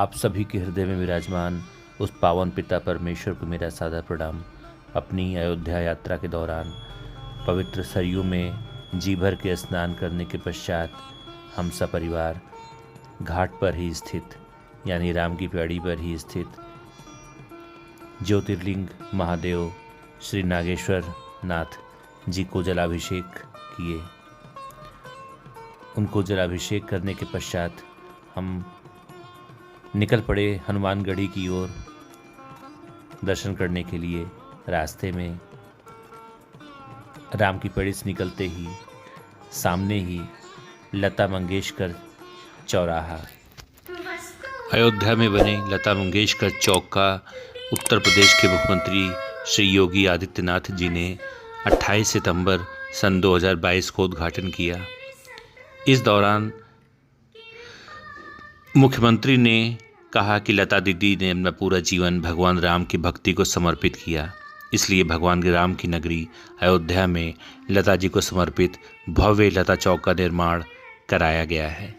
आप सभी के हृदय में विराजमान उस पावन पिता परमेश्वर को मेरा सादर प्रणाम। अपनी अयोध्या यात्रा के दौरान पवित्र सरयू में जी भर के स्नान करने के पश्चात हम सपरिवार घाट पर ही स्थित यानी राम की पैड़ी पर ही स्थित ज्योतिर्लिंग महादेव श्री नागेश्वर नाथ जी को जलाभिषेक किए। उनको जलाभिषेक करने के पश्चात हम निकल पड़े हनुमानगढ़ी की ओर दर्शन करने के लिए। रास्ते में राम की पैड़ी से निकलते ही सामने ही लता मंगेशकर चौराहा, अयोध्या में बने लता मंगेशकर चौक का उत्तर प्रदेश के मुख्यमंत्री श्री योगी आदित्यनाथ जी ने 28 सितंबर सन 2022 को उद्घाटन किया। इस दौरान मुख्यमंत्री ने कहा कि लता दीदी ने अपना पूरा जीवन भगवान राम की भक्ति को समर्पित किया, इसलिए भगवान राम की नगरी अयोध्या में लता जी को समर्पित भव्य लता चौक का निर्माण कराया गया है।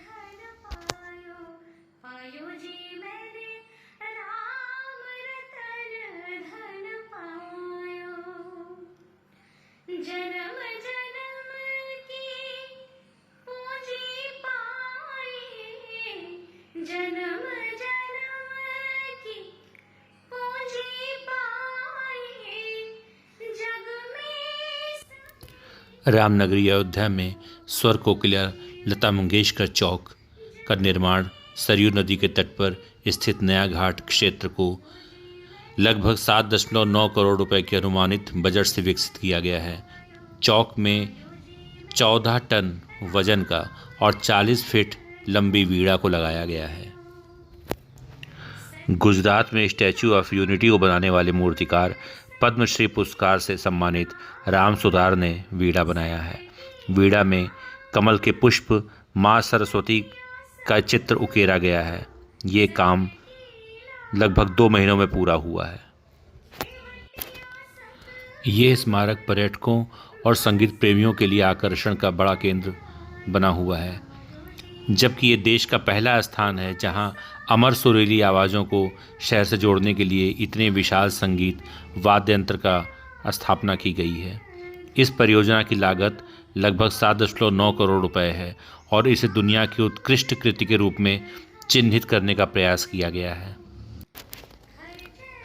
रामनगरी अयोध्या में स्वर कोकिला लता मंगेशकर चौक का निर्माण सरयू नदी के तट पर स्थित नया घाट क्षेत्र को लगभग 7.9 करोड़ रुपए के अनुमानित बजट से विकसित किया गया है। चौक में 14 टन वजन का और 40 फीट लंबी वीणा को लगाया गया है। गुजरात में स्टैच्यू ऑफ यूनिटी को बनाने वाले मूर्तिकार पद्मश्री पुरस्कार से सम्मानित राम सुधार ने वीणा बनाया है। वीणा में कमल के पुष्प, माँ सरस्वती का चित्र उकेरा गया है। ये काम लगभग 2 महीनों में पूरा हुआ है। ये स्मारक पर्यटकों और संगीत प्रेमियों के लिए आकर्षण का बड़ा केंद्र बना हुआ है, जबकि ये देश का पहला स्थान है जहां अमर सुरीली आवाज़ों को शहर से जोड़ने के लिए इतने विशाल संगीत वाद्य यंत्र का स्थापना की गई है। इस परियोजना की लागत लगभग 7.9 करोड़ रुपए है और इसे दुनिया की उत्कृष्ट कृति के रूप में चिन्हित करने का प्रयास किया गया है।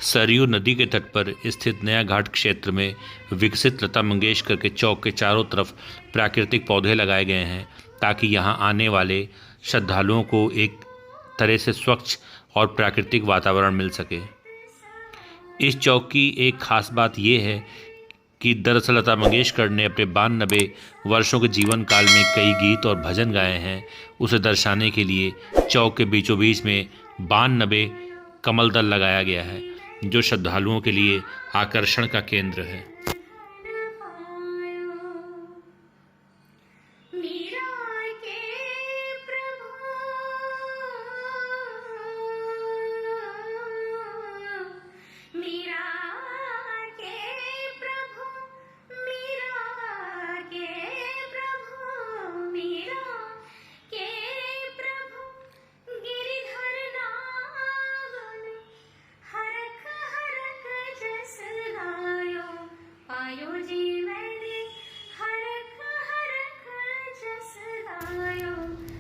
सरयू नदी के तट पर स्थित नया घाट क्षेत्र में विकसित लता मंगेशकर के चौक के चारों तरफ प्राकृतिक पौधे लगाए गए हैं ताकि यहां आने वाले श्रद्धालुओं को एक तरह से स्वच्छ और प्राकृतिक वातावरण मिल सके। इस चौक की एक खास बात यह है कि दरअसल लता मंगेशकर ने अपने 92 वर्षों के जीवन काल में कई गीत और भजन गाए हैं। उसे दर्शाने के लिए चौक के बीचों बीच में 92 कमल दल लगाया गया है, जो श्रद्धालुओं के लिए आकर्षण का केंद्र है।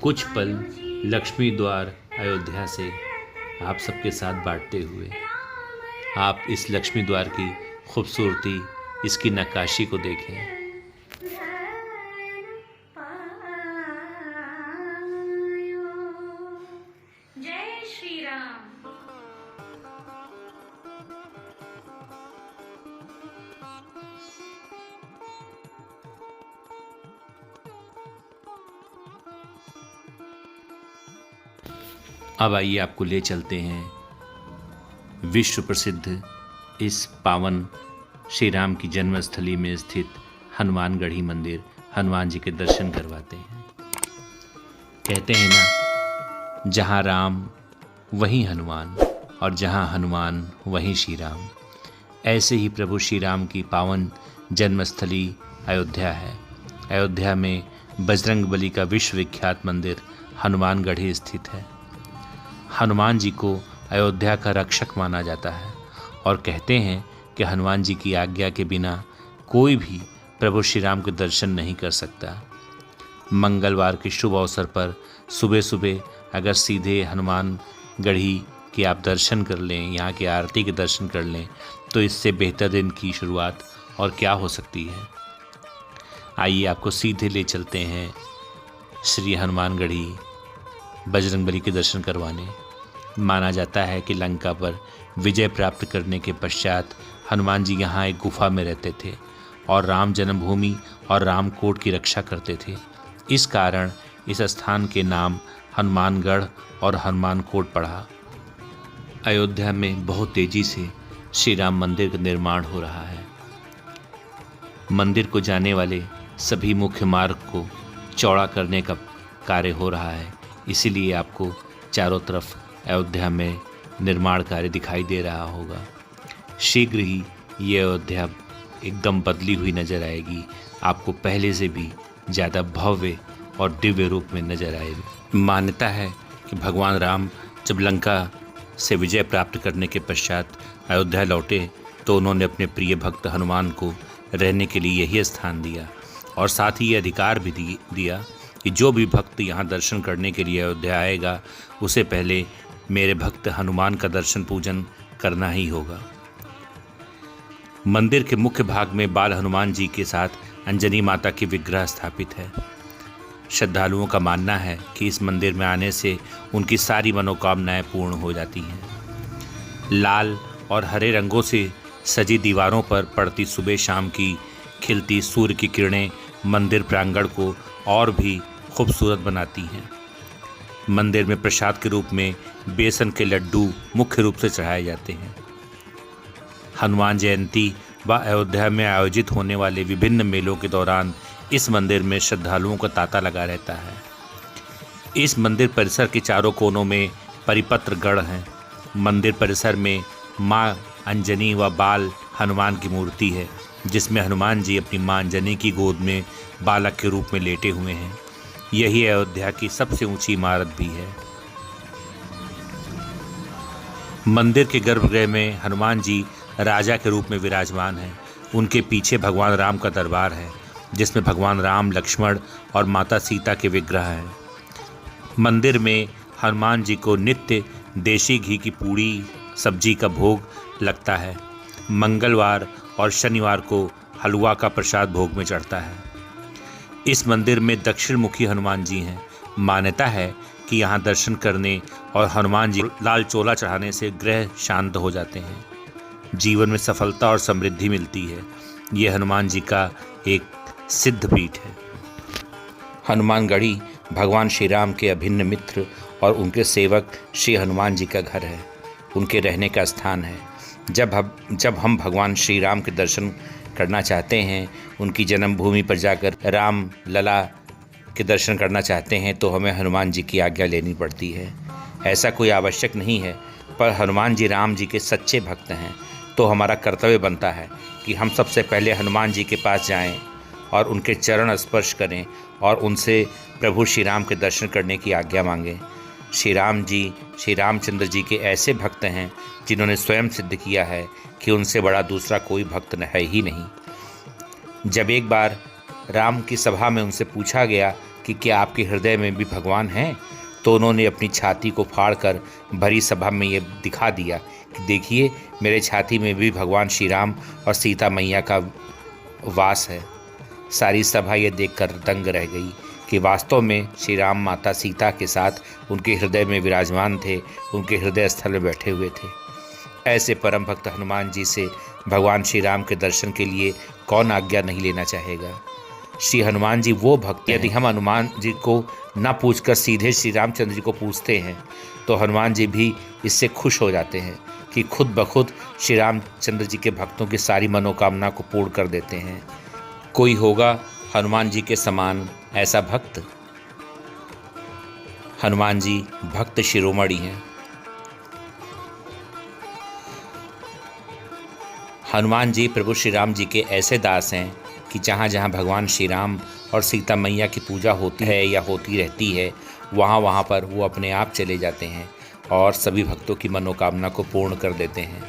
कुछ पल लक्ष्मी द्वार अयोध्या से आप सबके साथ बांटते हुए आप इस लक्ष्मी द्वार की खूबसूरती, इसकी नक्काशी को देखें। जय श्री राम। अब आइए आपको ले चलते हैं विश्व प्रसिद्ध इस पावन श्री राम की जन्मस्थली में स्थित हनुमानगढ़ी मंदिर, हनुमान जी के दर्शन करवाते हैं। कहते हैं ना, जहाँ राम वहीं हनुमान और जहाँ हनुमान वहीं श्री राम। ऐसे ही प्रभु श्री राम की पावन जन्मस्थली अयोध्या है। अयोध्या में बजरंग बली का विश्व विख्यात मंदिर हनुमानगढ़ी स्थित है। हनुमान जी को अयोध्या का रक्षक माना जाता है और कहते हैं कि हनुमान जी की आज्ञा के बिना कोई भी प्रभु श्री राम के दर्शन नहीं कर सकता। मंगलवार के शुभ अवसर पर सुबह सुबह अगर सीधे हनुमान गढ़ी के आप दर्शन कर लें, यहाँ की आरती के दर्शन कर लें, तो इससे बेहतर दिन की शुरुआत और क्या हो सकती है। आइए आपको सीधे ले चलते हैं श्री हनुमानगढ़ी बजरंगबली के दर्शन करवाने। माना जाता है कि लंका पर विजय प्राप्त करने के पश्चात हनुमान जी यहाँ एक गुफा में रहते थे और राम जन्मभूमि और रामकोट की रक्षा करते थे। इस कारण इस स्थान के नाम हनुमानगढ़ और हनुमानकोट पड़ा। अयोध्या में बहुत तेजी से श्री राम मंदिर का निर्माण हो रहा है। मंदिर को जाने वाले सभी मुख्य मार्ग को चौड़ा करने का कार्य हो रहा है, इसीलिए आपको चारों तरफ अयोध्या में निर्माण कार्य दिखाई दे रहा होगा। शीघ्र ही ये अयोध्या एकदम बदली हुई नजर आएगी, आपको पहले से भी ज़्यादा भव्य और दिव्य रूप में नजर आएगी। मान्यता है कि भगवान राम जब लंका से विजय प्राप्त करने के पश्चात अयोध्या लौटे तो उन्होंने अपने प्रिय भक्त हनुमान को रहने के लिए यही स्थान दिया और साथ ही ये अधिकार भी दिया कि जो भी भक्त यहाँ दर्शन करने के लिए अयोध्या आएगा उसे पहले मेरे भक्त हनुमान का दर्शन पूजन करना ही होगा। मंदिर के मुख्य भाग में बाल हनुमान जी के साथ अंजनी माता की विग्रह स्थापित है। श्रद्धालुओं का मानना है कि इस मंदिर में आने से उनकी सारी मनोकामनाएं पूर्ण हो जाती हैं। लाल और हरे रंगों से सजी दीवारों पर पड़ती सुबह शाम की खिलती सूर्य की किरणें मंदिर प्रांगण को और भी खूबसूरत बनाती हैं। मंदिर में प्रसाद के रूप में बेसन के लड्डू मुख्य रूप से चढ़ाए जाते हैं। हनुमान जयंती व अयोध्या में आयोजित होने वाले विभिन्न मेलों के दौरान इस मंदिर में श्रद्धालुओं का तांता लगा रहता है। इस मंदिर परिसर के चारों कोनों में परिपत्र गढ़ हैं। मंदिर परिसर में माँ अंजनी व बाल हनुमान की मूर्ति है, जिसमें हनुमान जी अपनी माँ अंजनी की गोद में बालक के रूप में लेटे हुए हैं। यही अयोध्या की सबसे ऊंची इमारत भी है। मंदिर के गर्भगृह में हनुमान जी राजा के रूप में विराजमान हैं। उनके पीछे भगवान राम का दरबार है, जिसमें भगवान राम, लक्ष्मण और माता सीता के विग्रह हैं। मंदिर में हनुमान जी को नित्य देशी घी की पूड़ी सब्जी का भोग लगता है। मंगलवार और शनिवार को हलवा का प्रसाद भोग में चढ़ता है। इस मंदिर में दक्षिण मुखी हनुमान जी हैं। मान्यता है कि यहाँ दर्शन करने और हनुमान जी लाल चोला चढ़ाने से ग्रह शांत हो जाते हैं, जीवन में सफलता और समृद्धि मिलती है। ये हनुमान जी का एक सिद्ध पीठ है। हनुमानगढ़ी भगवान श्री राम के अभिन्न मित्र और उनके सेवक श्री हनुमान जी का घर है, उनके रहने का स्थान है। जब हम भगवान श्री राम के दर्शन करना चाहते हैं, उनकी जन्मभूमि पर जाकर राम लला के दर्शन करना चाहते हैं, तो हमें हनुमान जी की आज्ञा लेनी पड़ती है। ऐसा कोई आवश्यक नहीं है, पर हनुमान जी राम जी के सच्चे भक्त हैं, तो हमारा कर्तव्य बनता है कि हम सबसे पहले हनुमान जी के पास जाएं और उनके चरण स्पर्श करें और उनसे प्रभु श्री राम के दर्शन करने की आज्ञा मांगें। श्री राम जी, श्री रामचंद्र जी के ऐसे भक्त हैं जिन्होंने स्वयं सिद्ध किया है कि उनसे बड़ा दूसरा कोई भक्त है ही नहीं। जब एक बार राम की सभा में उनसे पूछा गया कि क्या आपके हृदय में भी भगवान हैं, तो उन्होंने अपनी छाती को फाड़कर भरी सभा में ये दिखा दिया कि देखिए, मेरे छाती में भी भगवान श्री राम और सीता मैया का वास है। सारी सभा ये देखकर दंग रह गई कि वास्तव में श्री राम माता सीता के साथ उनके हृदय में विराजमान थे, उनके हृदय स्थल में बैठे हुए थे। ऐसे परम भक्त हनुमान जी से भगवान श्री राम के दर्शन के लिए कौन आज्ञा नहीं लेना चाहेगा। श्री हनुमान जी वो भक्त, यदि हम हनुमान जी को न पूछकर सीधे श्री रामचंद्र जी को पूछते हैं, तो हनुमान जी भी इससे खुश हो जाते हैं कि खुद ब खुद श्री रामचंद्र जी के भक्तों की सारी मनोकामना को पूर्ण कर देते हैं। कोई होगा हनुमान जी के समान ऐसा भक्त? हनुमान जी भक्त शिरोमणि हैं। हनुमान जी प्रभु श्री राम जी के ऐसे दास हैं कि जहाँ जहाँ भगवान श्री राम और सीता मैया की पूजा होती है या होती रहती है, वहाँ पर वो अपने आप चले जाते हैं। और सभी भक्तों की मनोकामना को पूर्ण कर देते हैं।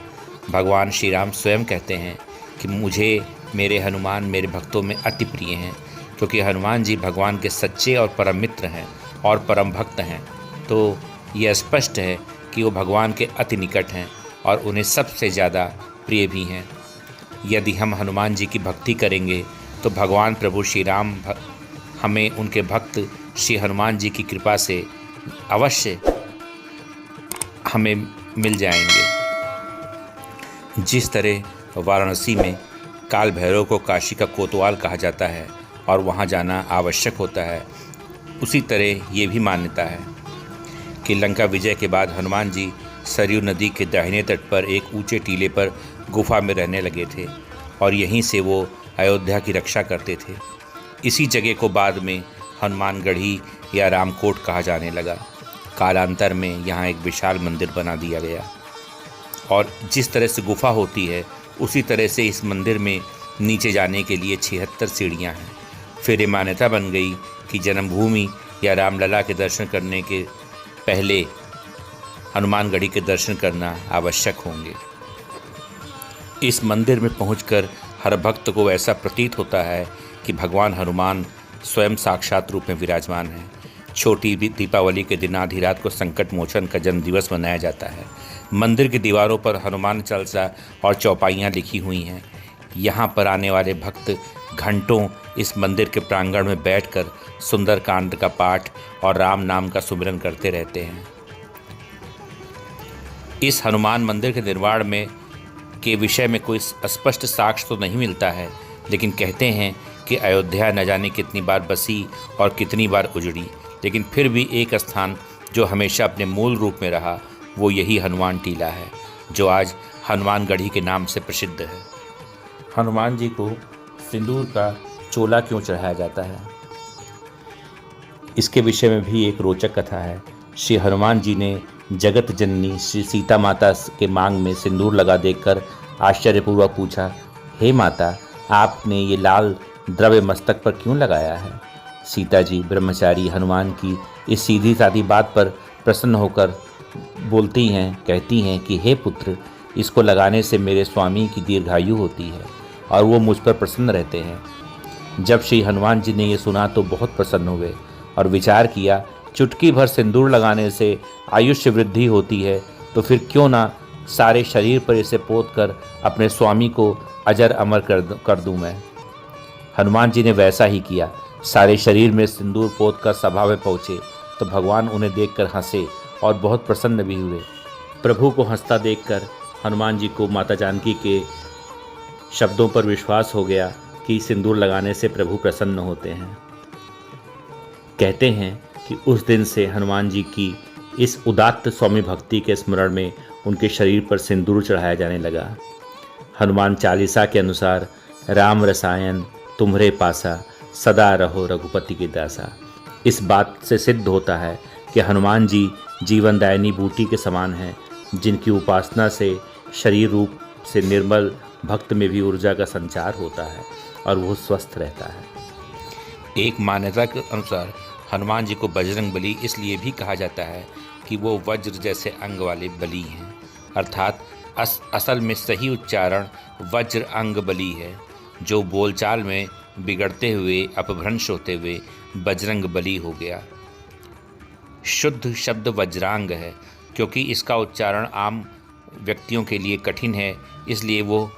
भगवान श्री राम स्वयं कहते हैं कि मुझे मेरे हनुमान मेरे भक्तों में अति प्रिय हैं, क्योंकि हनुमान जी भगवान के सच्चे और परम मित्र हैं और परम भक्त हैं। तो यह स्पष्ट है कि वो भगवान के अति निकट हैं और उन्हें सबसे ज़्यादा प्रिय भी हैं। यदि हम हनुमान जी की भक्ति करेंगे तो भगवान प्रभु श्री राम हमें उनके भक्त श्री हनुमान जी की कृपा से अवश्य हमें मिल जाएंगे। जिस तरह वाराणसी में काल भैरव को काशी का कोतवाल कहा जाता है और वहाँ जाना आवश्यक होता है, उसी तरह ये भी मान्यता है कि लंका विजय के बाद हनुमान जी सरयू नदी के दाहिने तट पर एक ऊंचे टीले पर गुफा में रहने लगे थे और यहीं से वो अयोध्या की रक्षा करते थे। इसी जगह को बाद में हनुमानगढ़ी या रामकोट कहा जाने लगा। कालांतर में यहाँ एक विशाल मंदिर बना दिया गया और जिस तरह से गुफा होती है उसी तरह से इस मंदिर में नीचे जाने के लिए 76 सीढ़ियाँ हैं। फिर ये मान्यता बन गई कि जन्मभूमि या रामलला के दर्शन करने के पहले हनुमानगढ़ी के दर्शन करना आवश्यक होंगे। इस मंदिर में पहुंचकर हर भक्त को ऐसा प्रतीत होता है कि भगवान हनुमान स्वयं साक्षात रूप में विराजमान हैं। छोटी दीपावली के दिन आधी रात को संकट मोचन का जन्मदिवस मनाया जाता है। मंदिर की दीवारों पर हनुमान चालीसा और चौपाइयाँ लिखी हुई हैं। यहाँ पर आने वाले भक्त घंटों इस मंदिर के प्रांगण में बैठकर सुंदरकांड का पाठ और राम नाम का सुमिरन करते रहते हैं। इस हनुमान मंदिर के निर्माण में के विषय में कोई स्पष्ट साक्ष्य तो नहीं मिलता है, लेकिन कहते हैं कि अयोध्या न जाने कितनी बार बसी और कितनी बार उजड़ी, लेकिन फिर भी एक स्थान जो हमेशा अपने मूल रूप में रहा वो यही हनुमान टीला है, जो आज हनुमानगढ़ी के नाम से प्रसिद्ध है। हनुमान जी को सिंदूर का चोला क्यों चढ़ाया जाता है, इसके विषय में भी एक रोचक कथा है। श्री हनुमान जी ने जगत जननी श्री सीता माता के मांग में सिंदूर लगा देखकर आश्चर्यपूर्वक पूछा, हे माता, आपने ये लाल द्रव्य मस्तक पर क्यों लगाया है? सीता जी ब्रह्मचारी हनुमान की इस सीधी सादी बात पर प्रसन्न होकर बोलती हैं, कहती हैं कि हे पुत्र, इसको लगाने से मेरे स्वामी की दीर्घायु होती है और वो मुझ पर प्रसन्न रहते हैं। जब श्री हनुमान जी ने ये सुना तो बहुत प्रसन्न हुए और विचार किया, चुटकी भर सिंदूर लगाने से आयुष्य वृद्धि होती है, तो फिर क्यों ना सारे शरीर पर इसे पोत कर अपने स्वामी को अजर अमर कर दूं मैं। हनुमान जी ने वैसा ही किया। सारे शरीर में सिंदूर पोत कर सभा में पहुँचे तो भगवान उन्हें देखकर हंसे और बहुत प्रसन्न भी हुए। प्रभु को हंसता देखकर हनुमान जी को माता जानकी के शब्दों पर विश्वास हो गया कि सिंदूर लगाने से प्रभु प्रसन्न होते हैं। कहते हैं कि उस दिन से हनुमान जी की इस उदात्त स्वामी भक्ति के स्मरण में उनके शरीर पर सिंदूर चढ़ाया जाने लगा। हनुमान चालीसा के अनुसार, राम रसायन तुम्हरे पासा, सदा रहो रघुपति के दासा। इस बात से सिद्ध होता है कि हनुमान जी जीवनदायिनी बूटी के समान हैं, जिनकी उपासना से शरीर रूप से निर्मल भक्त में भी ऊर्जा का संचार होता है और वो स्वस्थ रहता है। एक मान्यता के अनुसार हनुमान जी को बजरंग बली इसलिए भी कहा जाता है कि वो वज्र जैसे अंग वाले बली हैं, अर्थात असल में सही उच्चारण वज्र अंग बली है, जो बोलचाल में बिगड़ते हुए अपभ्रंश होते हुए बजरंग बली हो गया। शुद्ध शब्द वज्रांग है, क्योंकि इसका उच्चारण आम व्यक्तियों के लिए कठिन है, इसलिए वो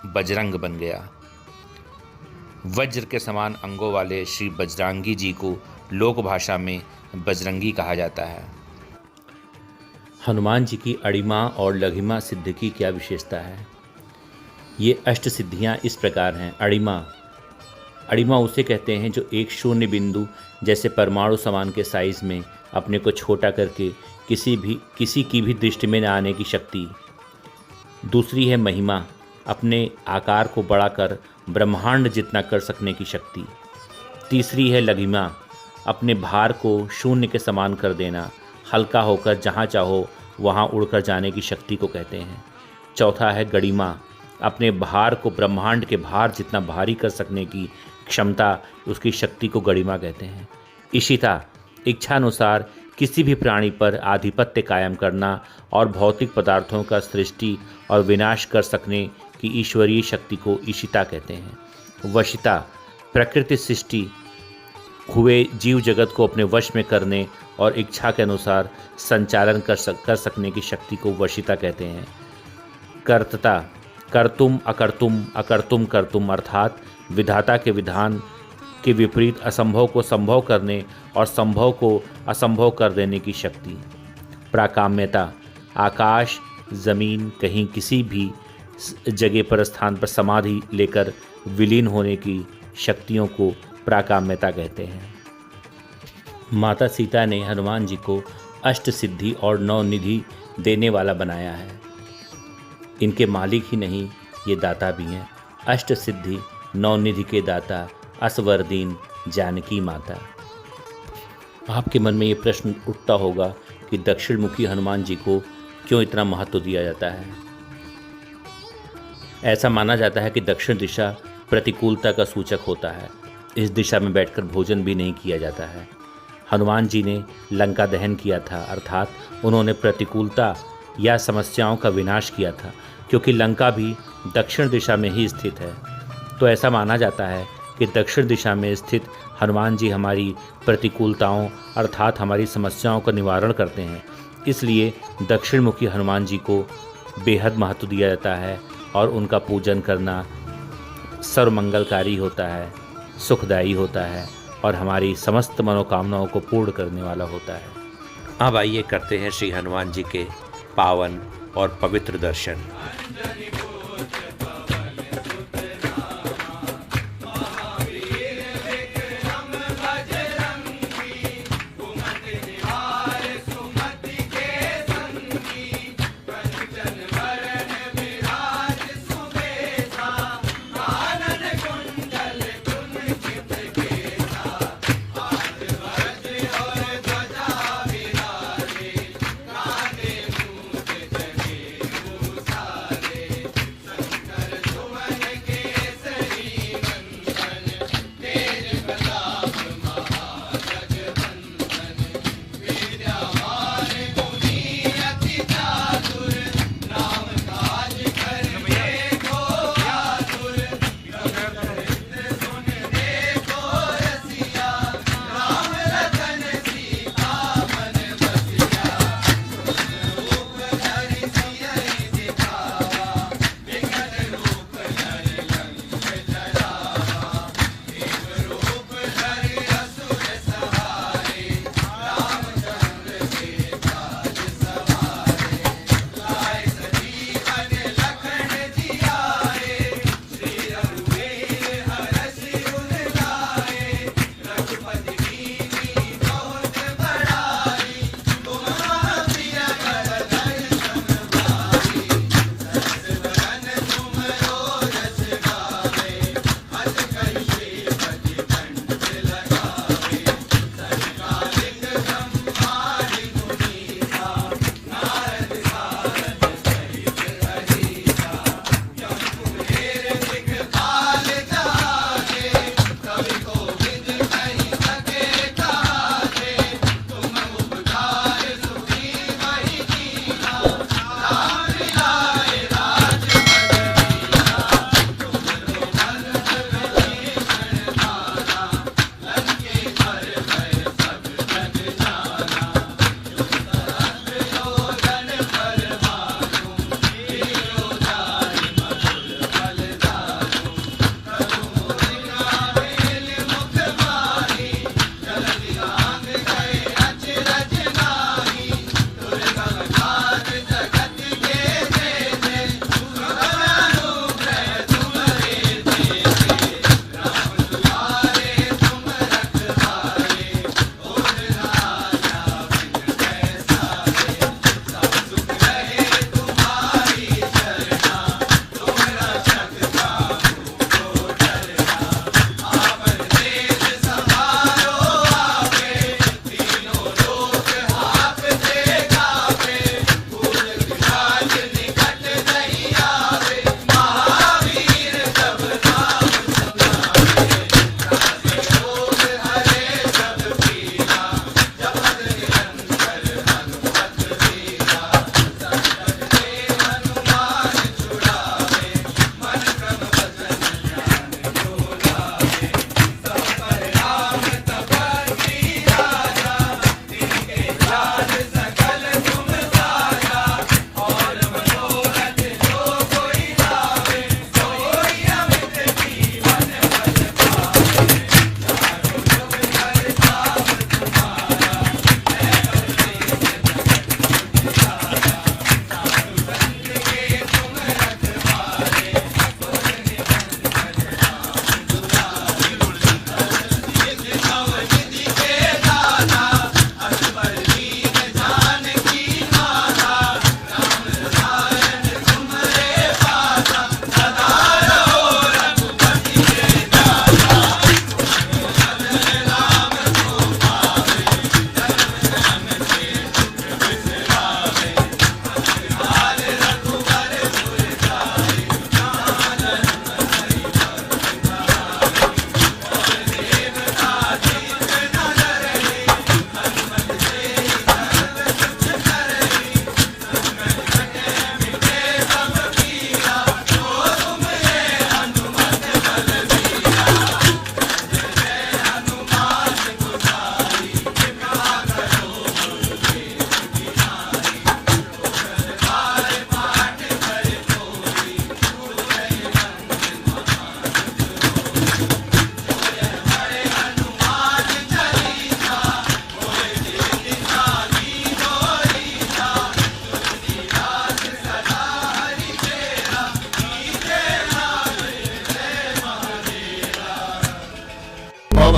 बजरंग बन गया। वज्र के समान अंगों वाले श्री बजरंगी जी को लोक भाषा में बजरंगी कहा जाता है। हनुमान जी की अड़िमा और लघिमा सिद्धि की क्या विशेषता है? ये अष्ट सिद्धियाँ इस प्रकार हैं। अड़िमा उसे कहते हैं जो एक शून्य बिंदु जैसे परमाणु समान के साइज में अपने को छोटा करके किसी की भी दृष्टि में न आने की शक्ति। दूसरी है महिमा, अपने आकार को बड़ा कर ब्रह्मांड जितना कर सकने की शक्ति। तीसरी है लघिमा, अपने भार को शून्य के समान कर देना, हल्का होकर जहाँ चाहो वहाँ उड़कर जाने की शक्ति को कहते हैं। चौथा है गड़िमा, अपने भार को ब्रह्मांड के भार जितना भारी कर सकने की क्षमता, उसकी शक्ति को गड़िमा कहते हैं। इशिता, इच्छानुसार किसी भी प्राणी पर आधिपत्य कायम करना और भौतिक पदार्थों का सृष्टि और विनाश कर सकने की ईश्वरीय शक्ति को ईशिता कहते हैं। वशिता प्रकृति सृष्टि हुए जीव जगत को अपने वश में करने और इच्छा के अनुसार संचालन कर सकने की शक्ति को वशिता कहते हैं। कर्तता कर्तुम अकर्तुम अकर्तुम कर्तुम अर्थात विधाता के विधान के विपरीत असंभव को संभव करने और संभव को असंभव कर देने की शक्ति। प्राकाम्यता आकाश जमीन कहीं किसी भी जगह पर स्थान पर समाधि लेकर विलीन होने की शक्तियों को प्राकाम्यता कहते हैं। माता सीता ने हनुमान जी को अष्ट सिद्धि और 9 निधि देने वाला बनाया है। इनके मालिक ही नहीं, ये दाता भी हैं। अष्ट सिद्धि 9 निधि के दाता असवरदीन जानकी माता। आपके मन में ये प्रश्न उठता होगा कि दक्षिण मुखी हनुमान जी को क्यों इतना महत्व दिया जाता है। ऐसा माना जाता है कि दक्षिण दिशा प्रतिकूलता का सूचक होता है। इस दिशा में बैठकर भोजन भी नहीं किया जाता है। हनुमान जी ने लंका दहन किया था, अर्थात उन्होंने प्रतिकूलता या समस्याओं का विनाश किया था, क्योंकि लंका भी दक्षिण दिशा में ही स्थित है। तो ऐसा माना जाता है कि दक्षिण दिशा में स्थित हनुमान जी हमारी प्रतिकूलताओं अर्थात हमारी समस्याओं का निवारण करते हैं। इसलिए दक्षिण मुखी हनुमान जी को बेहद महत्व दिया जाता है और उनका पूजन करना सर्वमंगलकारी होता है, सुखदायी होता है और हमारी समस्त मनोकामनाओं को पूर्ण करने वाला होता है। अब आइए करते हैं श्री हनुमान जी के पावन और पवित्र दर्शन।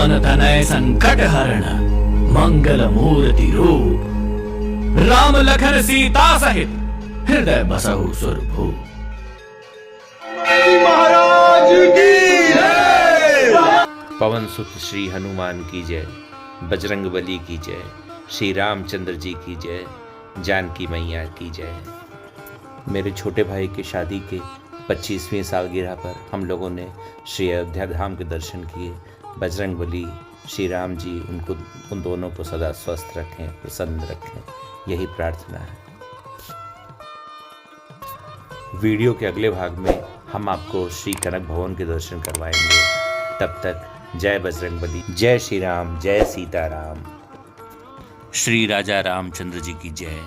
पवन तनय संकट हरण मंगल मूर्ति रूप, राम लखन सीता सहित हृदय बसहु सुरभूप। महाराज की जय। पवन सुत श्री हनुमान की जय, बजरंग बली की जय, श्री रामचंद्र जी की जय, जानकी मैया की जय। मेरे छोटे भाई की शादी के 25वीं सालगिरह पर हम लोगों ने श्री अयोध्या धाम के दर्शन किए। बजरंग बली श्री राम जी उन दोनों को सदा स्वस्थ रखें, प्रसन्न रखें, यही प्रार्थना है। वीडियो के अगले भाग में हम आपको श्री कनक भवन के दर्शन करवाएंगे। तब तक जय बजरंग बली, जय श्री राम, जय सीताराम, श्री राजा रामचंद्र जी की जय।